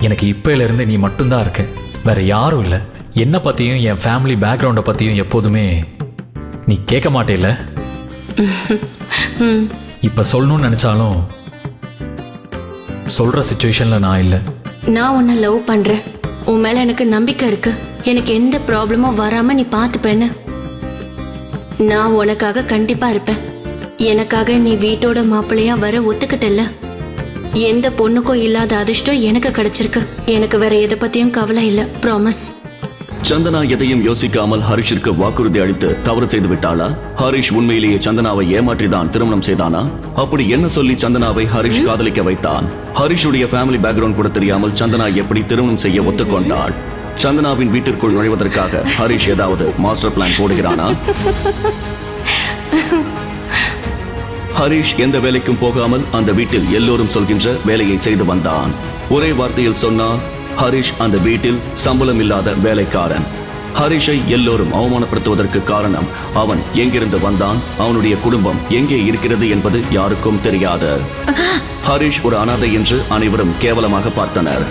எனக்கு இப்போலேருந்து நீ மட்டும்தான் இருக்க, வேற யாரும் இல்லை. என்னை பற்றியும் என் ஃபேமிலி பேக்ரவுண்டை பற்றியும் எப்போதுமே நீ கேட்க மாட்டேல. இப்போ சொல்லணும்னு நினச்சாலும் சொல்கிற சுச்சுவேஷனில் நான் இல்லை. நான் உன்னை லவ் பண்ணுறேன். உன் மேலே எனக்கு நம்பிக்கை இருக்கு. எனக்கு எந்த ப்ராப்ளமும் வராமல் நீ பார்த்துப்பேன்னு. நான் உனக்காக கண்டிப்பாக இருப்பேன். எனக்காக நீ வீட்டோட மாப்பிள்ளையா வர ஒத்துக்கிட்டல. எந்த பொண்ணுக்கும் இல்லாத அதிர்ஷ்டம் எனக்கு கிடைச்சிருக்கு. எனக்கு வேற எதை பற்றியும் கவலை இல்லை. ப்ராமிஸ். சந்தனா எதையும் யோசிக்காமல் ஹரிஷிற்கு வாக்குறுதி அளித்து தவறு செய்து விட்டாளா? ஹரிஷ் உண்மையிலேயே சந்தனாவை ஏமாற்றிதான் திருமணம் செய்தானா? அப்படி என்ன சொல்லி சந்தனாவை ஹரிஷ் காதலிக்க வைத்தான்? ஹரிஷுடைய ஃபேமிலி பேக்ரவுண்ட் கூட தெரியாமல் சந்தனா எப்படி திருமணம் செய்ய ஒத்துக்கொண்டாள்? சந்தனாவின் வீட்டிற்குள் நுழைவதற்காக ஹரிஷ் ஏதாவது மாஸ்டர் பிளான் போடுகிறானா? ஹரிஷ் எந்த வேலைக்கும் போகாமல் அந்த வீட்டில் எல்லோரும் சொல்கின்ற வேலையை செய்து வந்தான். ஒரே வார்த்தையில் சொன்னான், ஹரிஷ் அந்த வீட்டில் சம்பளம் இல்லாத வேலைக்காரன். ஹரிஷை எல்லோரும் அவமானப்படுத்துவதற்கு காரணம் அவன் எங்கிருந்து வந்தான், அவனுடைய குடும்பம் எங்கே இருக்கிறது என்பது யாருக்கும் தெரியாது. ஹரிஷ் ஒரு அனாதை என்று அனைவரும் கேவலமாக பார்த்தனர்.